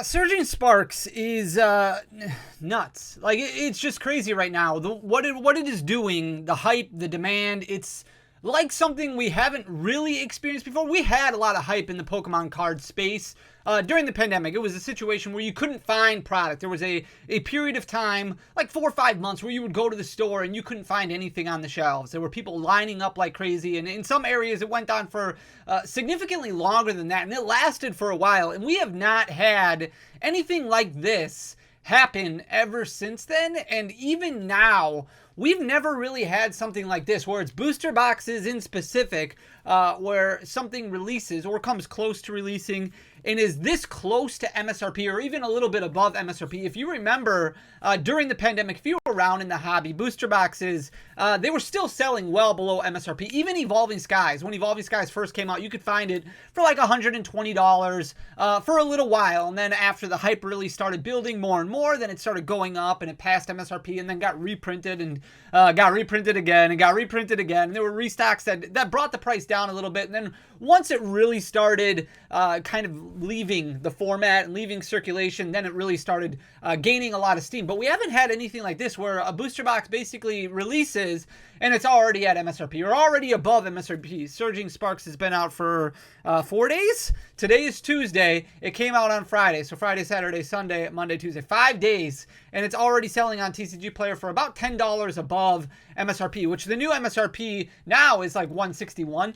Surging Sparks is nuts. Like it's just crazy right now. What it is doing, the hype, the demand, it's like something we haven't really experienced before. We had a lot of hype in the Pokemon card space during the pandemic. It was a situation where you couldn't find product. There was a period of time, like 4 or 5 months, where you would go to the store and you couldn't find anything on the shelves. There were people lining up like crazy, and in some areas it went on for significantly longer than that, and it lasted for a while. And we have not had anything like this happen ever since then. And even now, we've never really had something like this where it's booster boxes in specific, where something releases or comes close to releasing and is this close to MSRP or even a little bit above MSRP. If you remember, during the pandemic, if you were around in the hobby, booster boxes, they were still selling well below MSRP. Even Evolving Skies, when Evolving Skies first came out, you could find it for like $120 for a little while. And then after the hype really started building more and more, then it started going up and it passed MSRP and then got reprinted and got reprinted again and got reprinted again. And there were restocks that brought the price down a little bit. And then once it really started kind of leaving the format and leaving circulation, then it really started gaining a lot of steam. But we haven't had anything like this where a booster box basically releases and it's already at MSRP or already above MSRP. Surging Sparks has been out for 4 days. Today is Tuesday. It came out on Friday. So Friday, Saturday, Sunday, Monday, Tuesday. 5 days. And it's already selling on TCG Player for about $10 above MSRP, which the new MSRP now is like $161.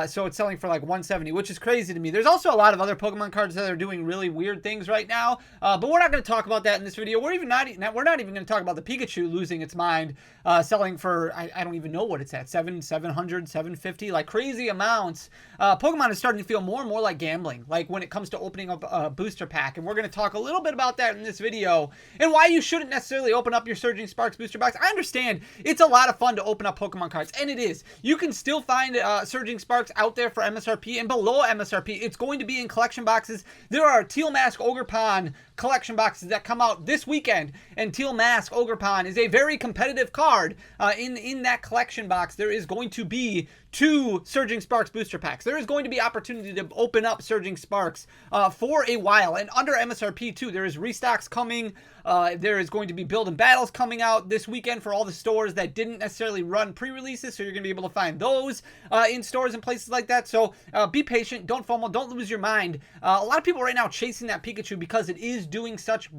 So it's selling for like $170, which is crazy to me. There's also a lot of other Pokemon cards that are doing really weird things right now. But we're not going to talk about that in this video. We're not even going to talk about the Pikachu losing its mind, selling for, I don't even know what it's at, 700, 750, like crazy amounts. Pokemon is starting to feel more and more like gambling, like when it comes to opening up a booster pack. And we're going to talk a little bit about that in this video and why you shouldn't necessarily open up your Surging Sparks booster box. I understand it's a lot of fun to open up Pokemon cards, and it is. You can still find Surging Sparks out there for MSRP and below MSRP. It's going to be in collection boxes. There are Teal Mask Ogerpon collection boxes that come out this weekend, and Teal Mask Ogerpon is a very competitive card. In that collection box, there is going to be 2 Surging Sparks booster packs. There is going to be opportunity to open up Surging Sparks for a while, and under MSRP too. There is restocks coming. There is going to be build and battles coming out this weekend for all the stores that didn't necessarily run pre-releases, so you're going to be able to find those in stores and places like that. So be patient, don't FOMO, don't lose your mind. A lot of people right now chasing that Pikachu because it is doing such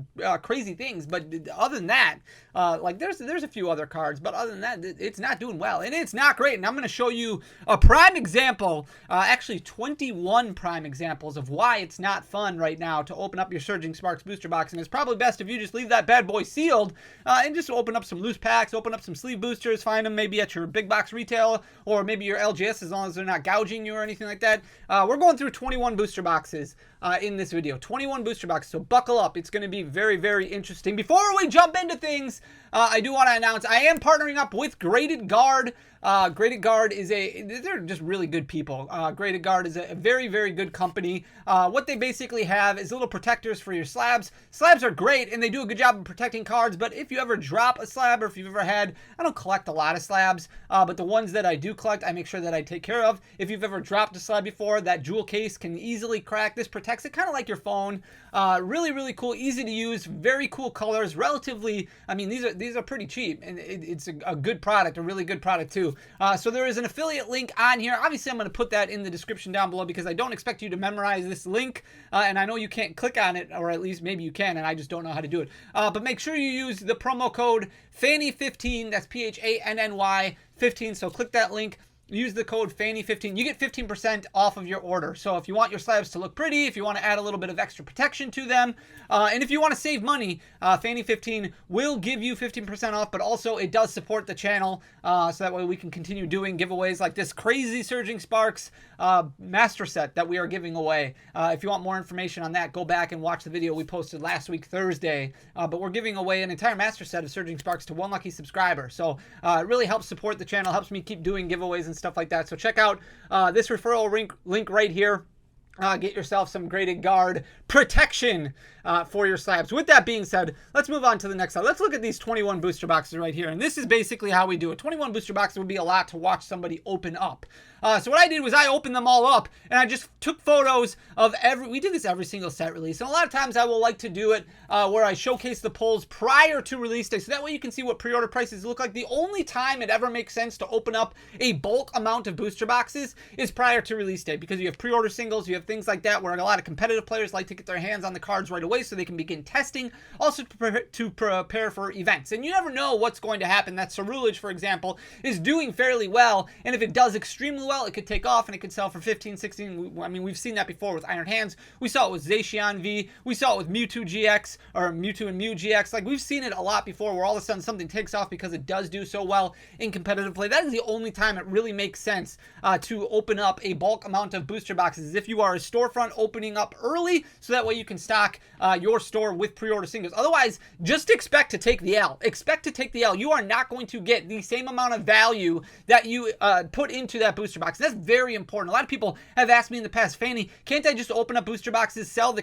crazy things, but other than that, like there's a few other cards, but other than that, it's not doing well, and it's not great. And I'm going to show you a prime example, actually 21 prime examples of why it's not fun right now to open up your Surging Sparks booster box. And it's probably best if you just leave that bad boy sealed and just open up some loose packs, open up some sleeve boosters, find them maybe at your big box retail or maybe your LGS, as long as they're not gouging you or anything like that. We're going through 21 booster boxes in this video. 21 booster boxes, so buckle up. It's going to be very, very interesting. Before we jump into things, I do want to announce I am partnering up with Graded Guard. Graded Guard is they're just really good people. Graded Guard is a very, very good company. What they basically have is little protectors for your slabs. Slabs are great and they do a good job of protecting cards, but if you ever drop a slab or if you've ever had, I don't collect a lot of slabs, but the ones that I do collect, I make sure that I take care of. If you've ever dropped a slab before, that jewel case can easily crack. This protects it kind of like your phone. Really, really cool, easy to use, very cool colors, relatively, I mean, these are pretty cheap, and it's a good product, a really good product too. So there is an affiliate link on here. Obviously, I'm going to put that in the description down below because I don't expect you to memorize this link, and I know you can't click on it, or at least maybe you can, and I just don't know how to do it. But make sure you use the promo code FANNY15, that's PHANNY 15, so click that link. Use the code FANNY15. You get 15% off of your order. So if you want your slabs to look pretty, if you want to add a little bit of extra protection to them, and if you want to save money, FANNY15 will give you 15% off, but also it does support the channel, so that way we can continue doing giveaways like this crazy Surging Sparks master set that we are giving away. If you want more information on that, go back and watch the video we posted last week, Thursday. But we're giving away an entire master set of Surging Sparks to one lucky subscriber. So it really helps support the channel, helps me keep doing giveaways and stuff like that. So check out this referral link right here. get yourself some graded guard protection for your slabs. With that being said, let's move on to the next slide. Let's look at these 21 booster boxes right here. And this is basically how we do it. 21 booster boxes would be a lot to watch somebody open up. So what I did was I opened them all up and I just took photos of we do this every single set release. And a lot of times I will like to do it where I showcase the pulls prior to release day. So that way you can see what pre-order prices look like. The only time it ever makes sense to open up a bulk amount of booster boxes is prior to release day, because you have pre-order singles, you have things like that where a lot of competitive players like to get their hands on the cards right away so they can begin testing, also to prepare for events. And you never know what's going to happen. That Cerulege, for example, is doing fairly well, and if it does extremely well, it could take off and it could sell for 15, 16. I mean, we've seen that before with Iron Hands. We saw it with Zacian V. We saw it with Mewtwo GX, or Mewtwo and Mew GX. Like, we've seen it a lot before where all of a sudden something takes off because it does do so well in competitive play. That is the only time it really makes sense to open up a bulk amount of booster boxes, if you are a storefront opening up early, so that way you can stock your store with pre-order singles. Otherwise, just expect to take the L. Expect to take the L. You are not going to get the same amount of value that you put into that booster box. That's very important. A lot of people have asked me in the past, Fanny, can't I just open up booster boxes, sell the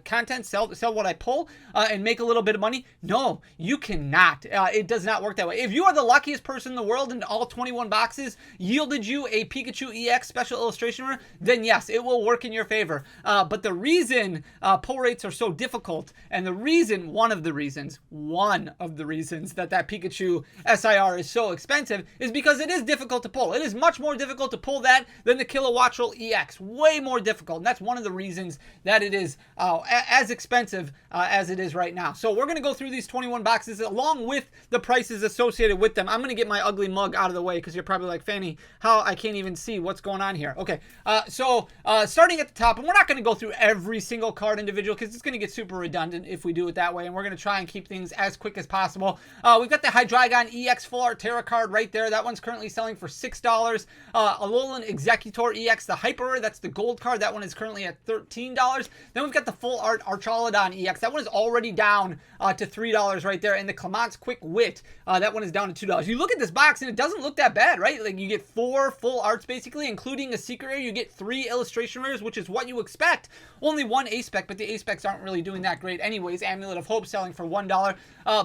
content, sell what I pull, and make a little bit of money? No, you cannot. It does not work that way. If you are the luckiest person in the world and all 21 boxes yielded you a Pikachu EX Special Illustration Rare, then yes, it will work in your favor. But the reason pull rates are so difficult, and one of the reasons that Pikachu SIR is so expensive is because it is difficult to pull. It is much more difficult to pull that than the Kilowattrel EX. Way more difficult. And that's one of the reasons that it is as expensive as it is right now. So we're going to go through these 21 boxes along with the prices associated with them. I'm going to get my ugly mug out of the way because you're probably like, Fanny, how I can't even see what's going on here. Okay, so starting at the top, and we're not going to go through every single card individual because it's going to get super redundant if we do it that way, and we're going to try and keep things as quick as possible. We've got the Hydreigon EX Full Art Terra card right there. That one's currently selling for $6. Alolan Executor EX, the Hyper Rare, that's the gold card. That one is currently at $13. Then we've got the Full Art Archaludon EX. That one is already down to $3 right there. And the Clemence Quick Wit, that one is down to $2. You look at this box and it doesn't look that bad, right? Like, you get 4 full arts basically, including a secret rare. You get 3 illustration rares, which is what you expect. Only 1 A-Spec, but the A-Specs aren't really doing that great anyways. Amulet of Hope selling for $1.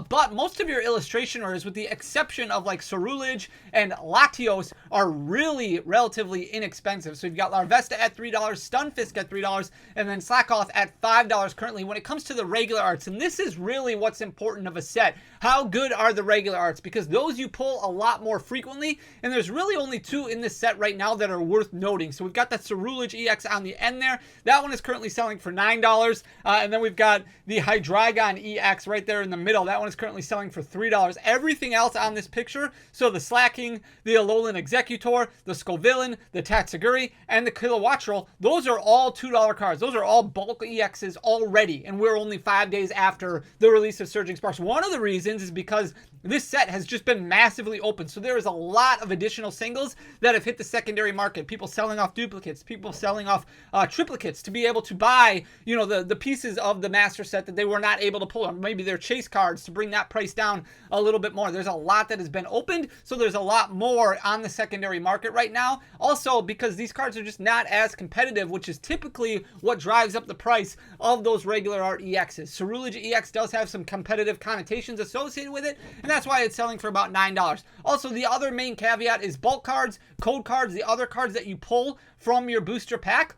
But most of your illustration rares, with the exception of like Cerulege and Latios, are really relatively inexpensive. So you've got Larvesta at $3, Stunfisk at $3, and then Slackoth at $5 currently. When it comes to the regular arts, and this is really what's important of a set, how good are the regular arts? Because those you pull a lot more frequently, and there's really only 2 in this set right now that are worth noting. So we've got that Cerulege EX on the end there. That one is currently selling for $9. And then we've got the Hydreigon EX right there in the middle. That one is currently selling for $3. Everything else on this picture, so the Slacking, the Alolan Executor, the Scovillain, the Tatsuguri, and the Kilowattrel, those are all $2 cards. Those are all bulk EXs already, and we're only 5 days after the release of Surging Sparks. One of the reasons is because this set has just been massively open, so there is a lot of additional singles that have hit the secondary market. People selling off duplicates, people selling off triplicates to be able to buy, you know, the pieces of the master set that they were not able to pull, or maybe their chase cards to bring that price down a little bit more. There's a lot that has been opened, so there's a lot more on the secondary market right now. Also, because these cards are just not as competitive, which is typically what drives up the price of those regular art EXs. Cerulege EX does have some competitive connotations associated with it, and that's why it's selling for about $9. Also, the other main caveat is bulk cards, code cards, the other cards that you pull from your booster pack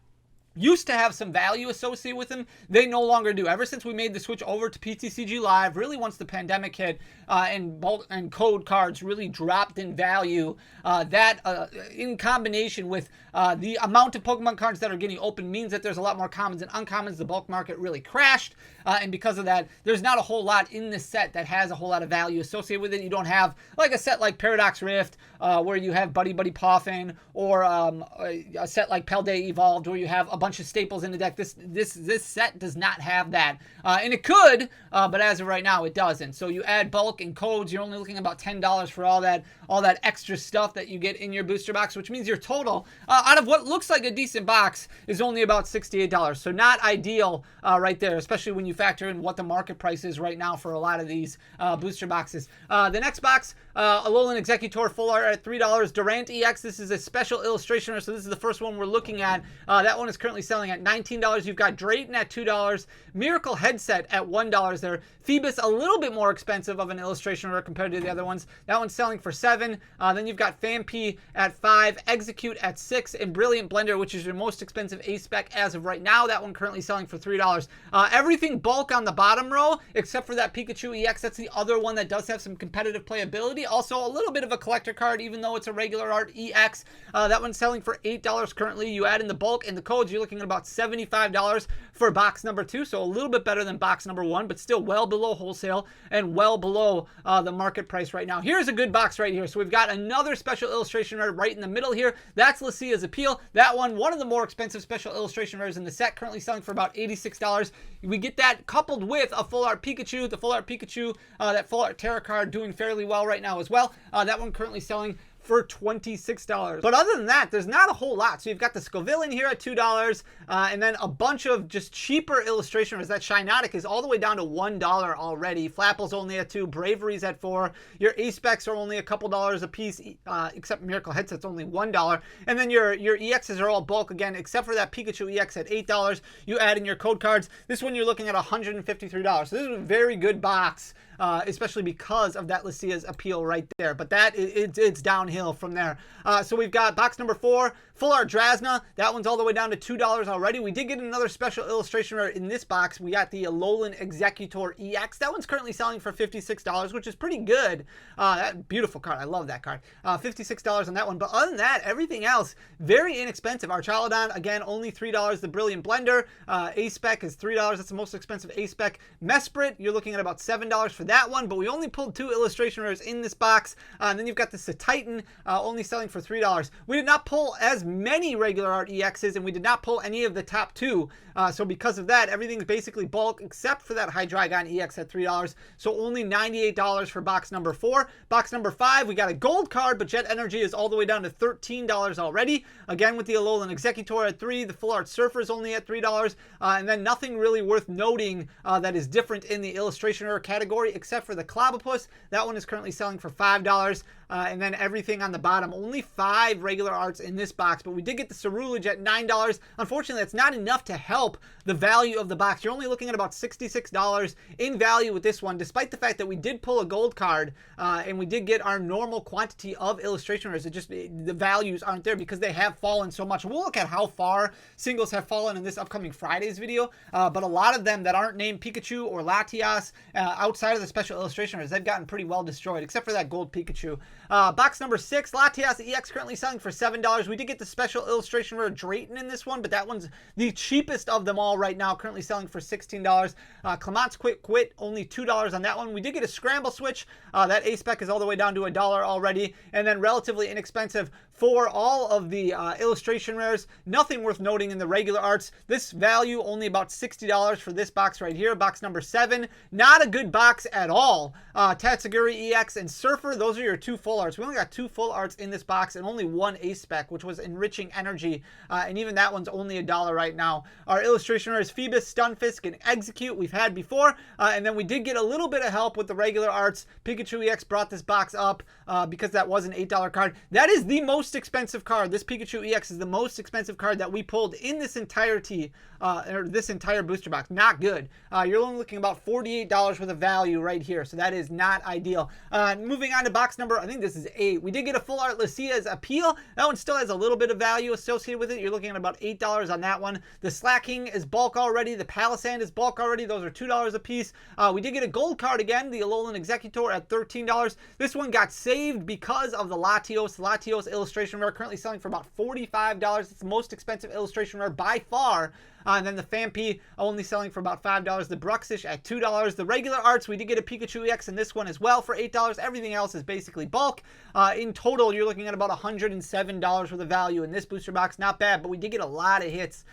used to have some value associated with them. They no longer do. Ever since we made the switch over to PTCG Live, really once the pandemic hit and bulk and code cards really dropped in value, that in combination with the amount of Pokemon cards that are getting open means that there's a lot more commons and uncommons. The bulk market really crashed, and because of that, there's not a whole lot in this set that has a whole lot of value associated with it. You don't have like a set like Paradox Rift, where you have Buddy Poffin, or a set like Paldea Evolved, where you have a bunch of staples in the deck. This set does not have that, and it could, but as of right now, it doesn't. So you add bulk and codes, you're only looking about $10 for all that extra stuff that you get in your booster box, which means your total out of what looks like a decent box is only about $68. So not ideal right there, especially when you factor in what the market price is right now for a lot of these booster boxes. The next box, Alolan Executor Full Art at $3. Durant EX, this is a special illustration, so this is the first one we're looking at. That one is currently currently selling at $19. You've got Drayton at $2. Miracle Headset at $1 there. Phoebus, a little bit more expensive of an illustration rare compared to the other ones. That one's selling for $7. Then you've got Phanpy at $5, Execute at $6, and Brilliant Blender, which is your most expensive A-Spec as of right now. That one currently selling for $3. Everything bulk on the bottom row, except for that Pikachu EX. That's the other one that does have some competitive playability. Also, a little bit of a collector card, even though it's a regular art EX. That one's selling for $8 currently. You add in the bulk and the codes, you're looking at about $75 for box number 2. So a little bit better than box number 1, but still well below wholesale and well below the market price right now. Here's a good box right here. So we've got another special illustration rare right in the middle here. That's Lucia's Appeal. That one of the more expensive special illustration rares in the set, currently selling for about $86. We get that coupled with a full art Pikachu. The full art Pikachu, that full art Terra card doing fairly well right now as well. That one currently selling for $26. But other than that, there's not a whole lot. So you've got the Scoville in here at $2, and then a bunch of just cheaper illustration rares. That Shinotic is all the way down to $1 already. Flapple's only at $2, Bravery's at $4. Your A-Specs are only a couple dollars a piece, except Miracle Headset's only $1. And then your EXs are all bulk again, except for that Pikachu EX at $8. You add in your code cards. This one you're looking at $153. So this is a very good box. Especially because of that Lucia's Appeal right there. But it's downhill from there. So we've got box number 4, Full Art Drasna. That one's all the way down to $2 already. We did get another special illustration rare in this box. We got the Alolan Executor EX. That one's currently selling for $56, which is pretty good. That beautiful card. I love that card. $56 on that one. But other than that, everything else, very inexpensive. Archaludon, again, only $3. The Brilliant Blender. A-Spec is $3. That's the most expensive A-Spec. Mesprit, you're looking at about $7 for that one, but we only pulled 2 illustration rares in this box. And then you've got the Titan, only selling for $3. We did not pull as many regular art EXs, and we did not pull any of the top 2. So because of that, everything's basically bulk except for that Hydreigon EX at $3. So only $98 for box number 4. Box number 5, we got a gold card, but Jet Energy is all the way down to $13 already. Again, with the Alolan Executor at $3, the Full Art Surfer is only at $3, and then nothing really worth noting that is different in the illustration rare category except for the Clobopus. That one is currently selling for $5. And then everything on the bottom, only 5 regular arts in this box, but we did get the Cerulege at $9. Unfortunately, that's not enough to help the value of the box. You're only looking at about $66 in value with this one, despite the fact that we did pull a gold card, and we did get our normal quantity of illustration rares. It just, the values aren't there because they have fallen so much. We'll look at how far singles have fallen in this upcoming Friday's video, but a lot of them that aren't named Pikachu or Latias, outside of the special illustration rares, they've gotten pretty well destroyed, except for that gold Pikachu. Box number 6, Latias EX currently selling for $7. We did get the special illustration rare Drayton in this one, but that one's the cheapest of them all right now, currently selling for $16. Clement's Quick Quit, only $2 on that one. We did get a Scramble Switch. That A-Spec is all the way down to $1 already, and then relatively inexpensive for all of the illustration rares. Nothing worth noting in the regular arts. This value only about $60 for this box right here, box number 7. Not a good box at all. Tatsugiri EX and Surfer, those are your 2 full arts. We only got 2 full arts in this box and only 1 A-Spec, which was Enriching Energy, and even that one's only $1 right now. Our illustration rares, Phoebus, Stunfisk, and Execute, we've had before, and then we did get a little bit of help with the regular arts. Pikachu EX brought this box up because that was an $8 card. That is the most expensive card. This Pikachu EX is the most expensive card that we pulled in this entirety, or this entire booster box. Not good. You're only looking about $48 worth of value right here, so that is not ideal. Moving on to box number, I think this is 8. We did get a full art Lucia's Appeal. That one still has a little bit of value associated with it. You're looking at about $8 on that one. The Slacking is bulk already. The Palisand is bulk already. Those are $2 a piece. We did get a gold card again, the Alolan Executor at $13. This one got saved because of the Latios. The Latios illustration rare currently selling for about $45. It's the most expensive illustration rare by far. And then the Phanpy only selling for about $5. The Bruxish at $2. The regular arts, we did get a Pikachu EX in this one as well for $8. Everything else is basically bulk. In total, you're looking at about $107 worth of value in this booster box. Not bad, but we did get a lot of hits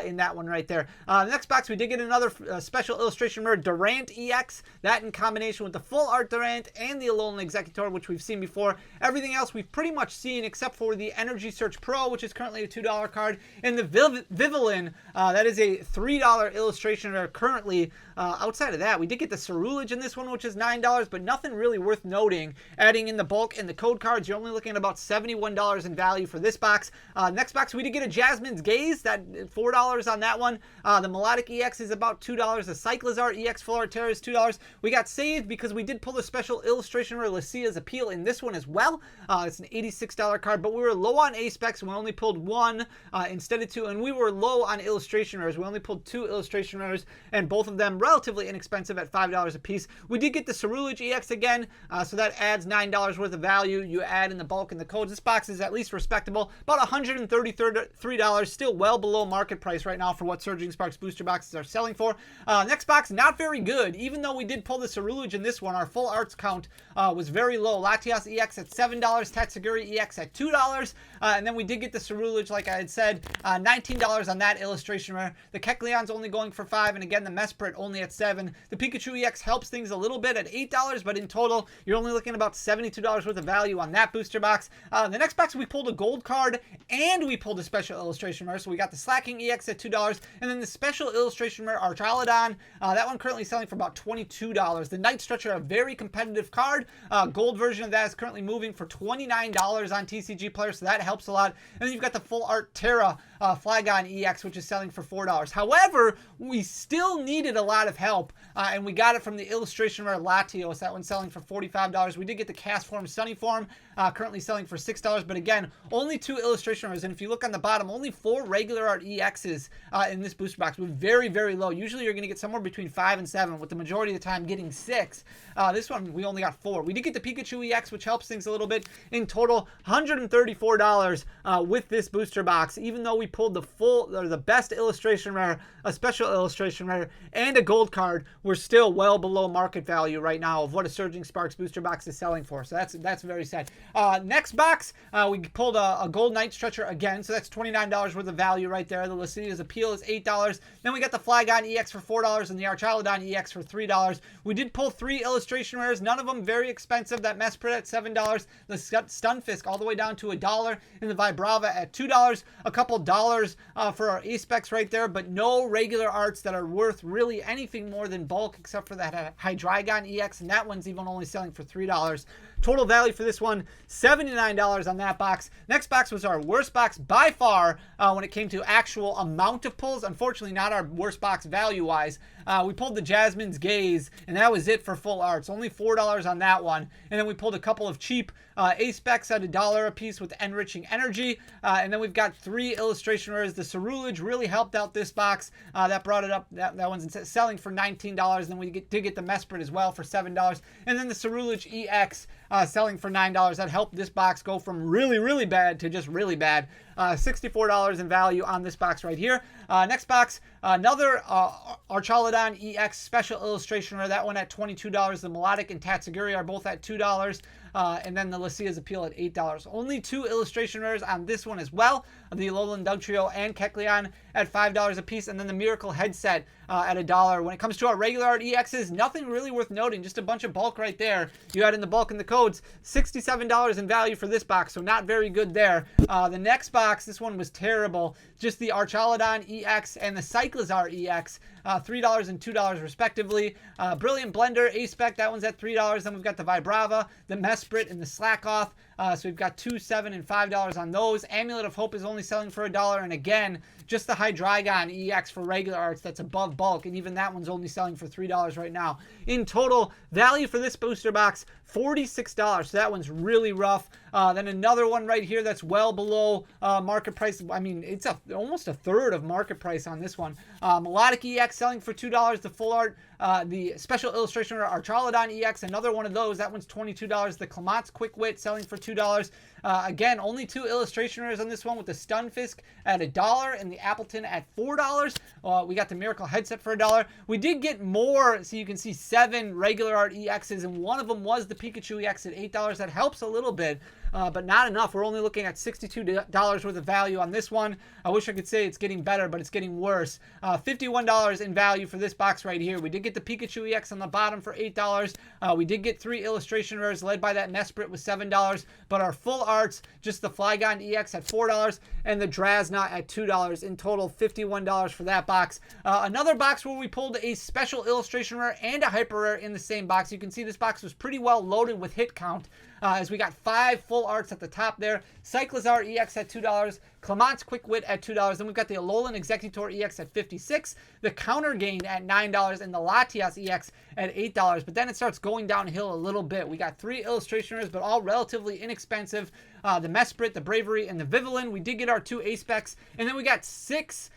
in that one right there. The next box, we did get another special illustration rare Durant EX. That in combination with the full art Durant and the Alolan Executor, which we've seen before. Everything else we've pretty much seen except for the Energy Search Pro, which is currently a $2 card, and the Vivillin, that That is a $3 illustration rare currently. Outside of that, we did get the Cerulege in this one, which is $9, but nothing really worth noting. Adding in the bulk and the code cards, you're only looking at about $71 in value for this box. Next box, we did get a Jasmine's Gaze, that $4 on that one. The Melodic EX is about $2. The Cyclizar EX Full Art Terra is $2. We got saved because we did pull the Special Illustration Rare Lucia's Appeal in this one as well. It's an $86 card, but we were low on A-Specs, and we only pulled one instead of two, and we were low on illustration rares. We only pulled 2 illustration rares, and both of them relatively inexpensive at $5 a piece. We did get the Cerulege EX again, so that adds $9 worth of value. You add in the bulk and the codes. This box is at least respectable, about $133, still well below market price right now for what Surging Sparks booster boxes are selling for. Next box, not very good. Even though we did pull the Cerulege in this one, our full arts count was very low. Latias EX at $7, Tatsugiri EX at $2, and then we did get the Cerulege, like I had said, $19 on that illustration rare. The Kecleon's only going for $5, and again, the Mesprit only at $7. The Pikachu EX helps things a little bit at $8, but in total, you're only looking at about $72 worth of value on that booster box. The next box, we pulled a gold card, and we pulled a special illustration rare. So we got the Slacking EX at $2, and then the special illustration rare Archaludon. That one currently selling for about $22. The Night Stretcher, a very competitive card. Gold version of that is currently moving for $29 on TCG Player, so that helps a lot. And then you've got the Full Art Terra Flygon EX, which is selling for $4. However, we still needed a lot of help, and we got it from the illustration rare Latios. That one's selling for $45. We did get the Cast Form Sunny Form, currently selling for $6, but again, only 2 illustration rares, and if you look on the bottom, only 4 regular art EXs in this booster box, with very, very low. Usually you're going to get somewhere between 5 and 7, with the majority of the time getting 6. This one, we only got 4. We did get the Pikachu EX, which helps things a little bit. In total, $134 with this booster box, even though we pulled the full, or the best illustration rare, a special illustration rare, and a gold card. We're still well below market value right now of what a Surging Sparks booster box is selling for, so that's very sad. Next box, we pulled a gold Night Stretcher again, so that's $29 worth of value right there. The Lucia's Appeal is $8. Then we got the Flygon EX for $4 and the Archaludon EX for $3. We did pull 3 illustration rares, none of them very expensive. That Mesprit at $7, the Stunfisk all the way down to $1, and the Vibrava at $2. A couple dollars for our A-Specs right there, but no regular arts that are worth really anything more than bulk, except for that Hydreigon EX, and that one's even only selling for $3. Total value for this one, $79 on that box. Next box was our worst box by far when it came to actual amount of pulls. Unfortunately, not our worst box value-wise. We pulled the Jasmine's Gaze, and that was it for full arts. Only $4 on that one. And then we pulled a couple of cheap A-Specs at $1 a piece with Enriching Energy. And then we've got 3 illustration rares. The Cerulege really helped out this box. That brought it up. That one's selling for $19. And then we did get the Mesprit as well for $7. And then the Cerulege EX selling for $9. That helped this box go from really, really bad to just really bad. $64 in value on this box right here. Next box, another Archaludon EX Special Illustration Rare. That one at $22. The Melodic and Tatsugiri are both at $2. And then the Lucia's Appeal at $8. Only 2 illustration rares on this one as well. The Alolan Dugtrio and Kecleon at $5 a piece. And then the Miracle Headset at $1. When it comes to our regular art EXs, nothing really worth noting. Just a bunch of bulk right there. You add in the bulk and the codes. $67 in value for this box, so not very good there. The next box, this one was terrible. Just the Archaludon EX and the Cyclizar EX. $3 and $2 respectively. Brilliant Blender A-Spec, that one's at $3. Then we've got the Vibrava, the Mesprit, and the Slackoth. So we've got $2, $7, and $5 on those. Amulet of Hope is only selling for $1. And again, just the Hydreigon EX for regular arts, that's above bulk. And even that one's only selling for $3 right now. In total, value for this booster box, $46. So that one's really rough. Then another one right here that's well below market price. I mean, it's almost a third of market price on this one. Melodic EX selling for $2. The full art, the special illustration Archaludon EX, another one of those. That one's $22. The Clemence Quick Wit selling for $2. Again, only 2 illustration rares on this one, with the Stunfisk at $1 and the Appleton at $4. We got the Miracle Headset for $1. We did get more, so you can see 7 regular art EXs, and one of them was the Pikachu EX at $8. That helps a little bit, but not enough. We're only looking at $62 worth of value on this one. I wish I could say it's getting better, but it's getting worse. $51 in value for this box right here. We did get the Pikachu EX on the bottom for $8. We did get 3 illustration rares led by that Mesprit with $7, but our full art arts, just the Flygon EX at $4, and the Drasna at $2. In total, $51 for that box. Another box where we pulled a Special Illustration Rare and a Hyper Rare in the same box. You can see this box was pretty well loaded with hit count, as we got 5 full arts at the top there. Cyclizar EX at $2, Clement's Quick Wit at $2. Then we've got the Alolan Executor EX at $56, the Counter Gain at $9, and the Latias EX at $8. But then it starts going downhill a little bit. We got 3 illustration rares, but all relatively inexpensive. The Mesprit, the Bravery, and the Vivillin. We did get our 2 A-Specs, and then we got 6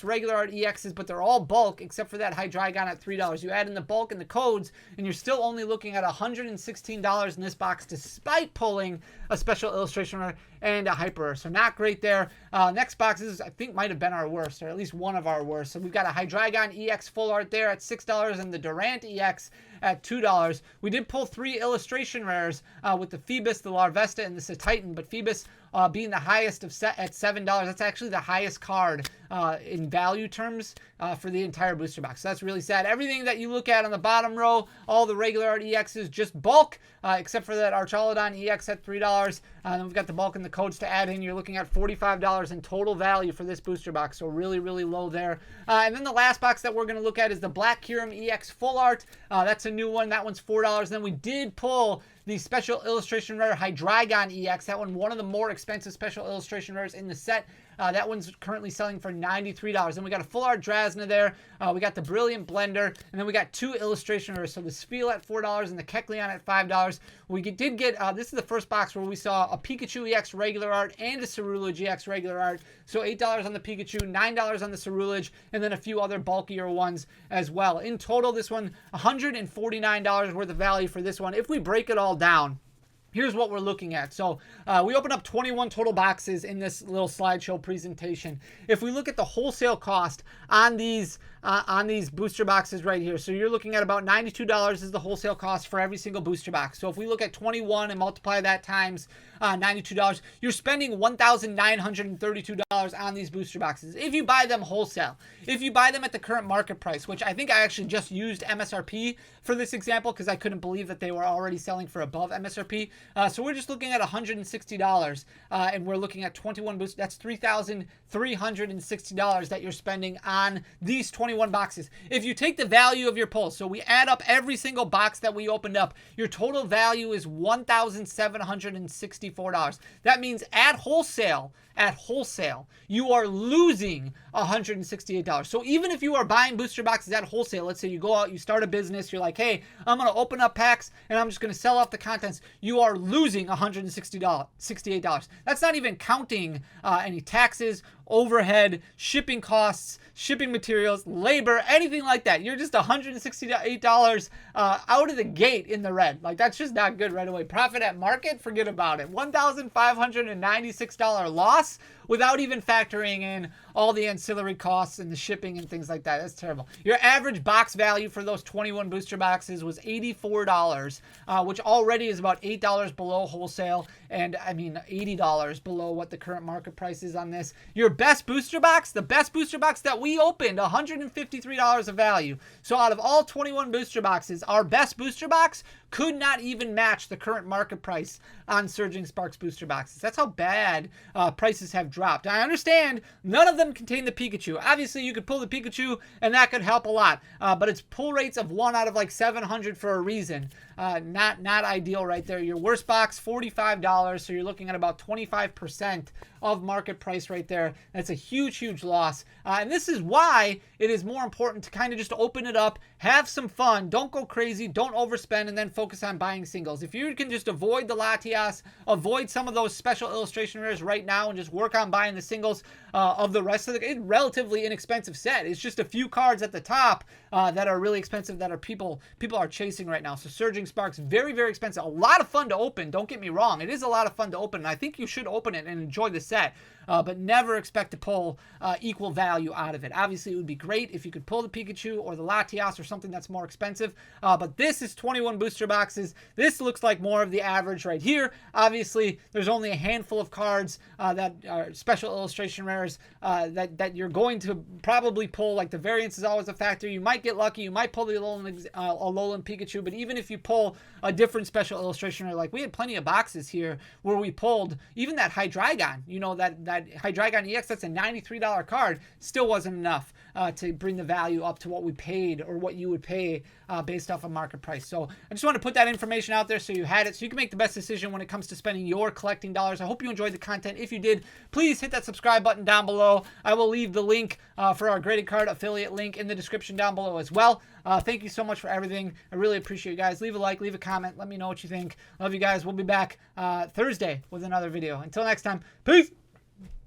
regular art EXs, but they're all bulk except for that Hydreigon at $3. You add in the bulk and the codes, and you're still only looking at $116 in this box, despite pulling a Special Illustration Rare and a Hyper Rare. So not great there. Next box is, I think, might have been our worst, or at least one of our worst. So we've got a Hydreigon EX full art there at $6, and the Durant EX at $2. We did pull 3 illustration rares with the Phoebus, the Larvesta, and the Cetitan, but Phoebus being the highest of set at $7. That's actually the highest card in value terms for the entire booster box. So that's really sad. Everything that you look at on the bottom row, all the regular art EXs, just bulk, except for that Archaludon EX at $3. Then we've got the bulk and the codes to add in. You're looking at $45 in total value for this booster box. So really, really low there. And then the last box that we're going to look at is the Black Kyurem EX full art. That's a new one. That one's $4. Then we did pull the Special Illustration Rare Hydreigon EX. That one of the more expensive Special Illustration Rares in the set. That one's currently selling for $93. Then we got a full art Drasna there. We got the Brilliant Blender. And then we got 2 illustration rares. So the Spheal at $4 and the Kecleon at $5. We did get, this is the first box where we saw a Pikachu EX regular art and a Cerulege EX regular art. So $8 on the Pikachu, $9 on the Cerulege, and then a few other bulkier ones as well. In total, this one, $149 worth of value for this one. If we break it all down, here's what we're looking at. So we opened up 21 total boxes in this little slideshow presentation. If we look at the wholesale cost on these booster boxes right here, so you're looking at about $92 is the wholesale cost for every single booster box. So if we look at 21 and multiply that times $92, you're spending $1,932 on these booster boxes if you buy them wholesale. If you buy them at the current market price, which I think I actually just used MSRP for this example because I couldn't believe that they were already selling for above MSRP. So we're just looking at $160, and we're looking at 21 boosters. That's $3,360 that you're spending on these 21 boxes. If you take the value of your pull, so we add up every single box that we opened up, your total value is $1,764. That means at wholesale, you are losing $168. So even if you are buying booster boxes at wholesale, let's say you go out, you start a business, you're like, hey, I'm going to open up packs and I'm just going to sell off the contents, you are losing $168. That's not even counting any taxes, overhead, shipping costs, shipping materials, labor, anything like that. You're just $168 out of the gate in the red. Like, that's just not good right away. Profit at market, forget about it. $1,596 loss without even factoring in all the ancillary costs and the shipping and things like that. That's terrible. Your average box value for those 21 booster boxes was $84, which already is about $8 below wholesale, and I mean $80 below what the current market price is on this. Your best booster box, the best booster box that we opened, $153 of value. So out of all 21 booster boxes, our best booster box could not even match the current market price on Surging Sparks booster boxes. That's how bad prices have dropped. I understand none of them contain the Pikachu. Obviously, you could pull the Pikachu, and that could help a lot. But it's pull rates of 1 out of like 700 for a reason. Not ideal right there. Your worst box, $45. So you're looking at about 25% of market price right there. That's a huge, huge loss. And this is why it is more important to kind of just open it up, have some fun, don't go crazy, don't overspend, and then focus on buying singles. If you can just avoid the Latias, avoid some of those special illustration rares right now, and just work on buying the singles of the rest of the relatively inexpensive set. It's just a few cards at the top that are really expensive that are people are chasing right now. So Surging Sparks, very, very expensive. A lot of fun to open. Don't get me wrong. It is a lot of fun to open, and I think you should open it and enjoy the set. But never expect to pull equal value out of it. Obviously, it would be great if you could pull the Pikachu or the Latias or something something that's more expensive. But this is 21 booster boxes. This looks like more of the average right here. Obviously, there's only a handful of cards that are special illustration rares that you're going to probably pull. Like the variance is always a factor. You might get lucky. You might pull the Alolan Pikachu, but even if you pull a different special illustration rare, like we had plenty of boxes here where we pulled even that Hydreigon, you know, that Hydreigon EX, that's a $93 card, still wasn't enough to bring the value up to what we paid or what you would pay based off of market price. So I just want to put that information out there so you had it, so you can make the best decision when it comes to spending your collecting dollars. I hope you enjoyed the content. If you did, please hit that subscribe button down below. I will leave the link for our graded card affiliate link in the description down below as well. Thank you so much for everything. I really appreciate you guys. Leave a like, leave a comment. Let me know what you think. Love you guys. We'll be back Thursday with another video. Until next time, peace.